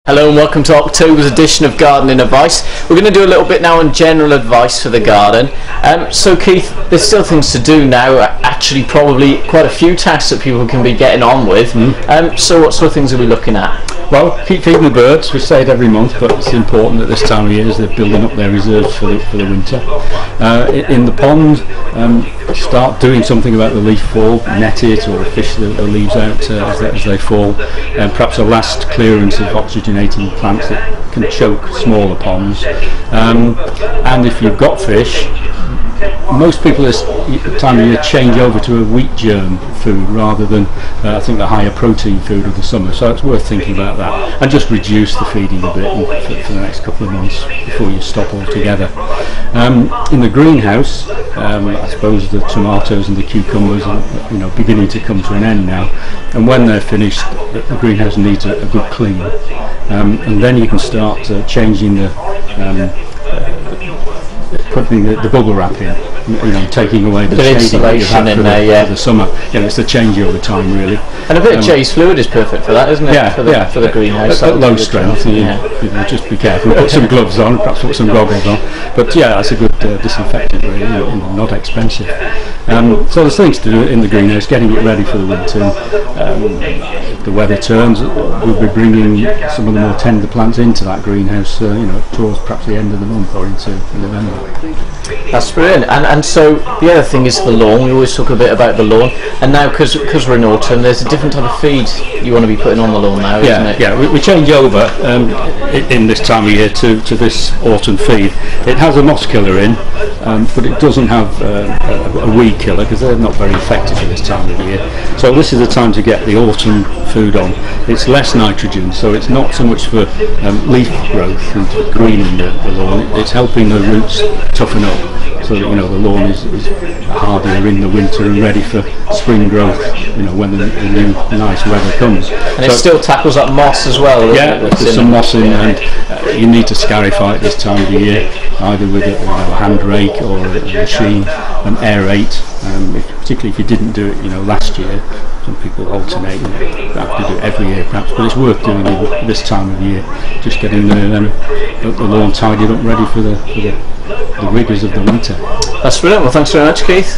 Hello and welcome to October's edition of Gardening Advice. We're going to do a little bit now on general advice for the garden. So Keith, there's still things to do now, actually probably quite a few tasks that people can be getting on with. So what sort of things are we looking at? Well, keep feeding the birds. We say it every month, but it's important at this time of year as they're building up their reserves for the winter. In the pond, start doing something about the leaf fall, net it or fish the leaves out as they fall, and perhaps a last clearance of oxygenating plants that can choke smaller ponds. And if you've got fish, most people this time of year change over to a wheat germ food rather than I think the higher protein food of the summer, so it's worth thinking about that, and just reduce the feeding a bit for the next couple of months before you stop altogether. In the greenhouse, I suppose the tomatoes and the cucumbers are beginning to come to an end now, and when they're finished the greenhouse needs a good clean, and then you can start changing putting the bubble wrap in, taking away the shading that you've had for the summer. It's the changeover time really. And a bit of Jay's fluid is perfect for that, isn't it? For the greenhouse. At low strength, just be careful. Put some gloves on, perhaps put some goggles on. But yeah, that's a good disinfectant really, not expensive. So there's things to do in the greenhouse, getting it ready for the winter. If the weather turns, we'll be bringing some of the more tender plants into that greenhouse, towards perhaps the end of the month or into November. That's brilliant. And so the other thing is the lawn. We always talk a bit about the lawn, and now because we're in autumn, there's a different type of feed you want to be putting on the lawn now, isn't it? Yeah, we change over in this time of year to this autumn feed. It has a moss killer in, but it doesn't have a weed killer because they're not very effective at this time of year. So this is the time to get the autumn food on. It's less nitrogen, so it's not so much for leaf growth and greening the lawn. It's helping the roots toughen up, so that the lawn is hardier in the winter and ready for spring growth. When the new nice weather comes. And it still tackles up moss as well. There's some moss in, and you need to scarify it this time of the year, either with a hand rake or a machine, and aerate. Particularly if you didn't do it, last year. Some people alternate, have to do it every year perhaps, but it's worth doing it this time of year. Just getting the lawn tidied up, ready for the rigours of the winter. That's brilliant. Well, thanks very much, Keith.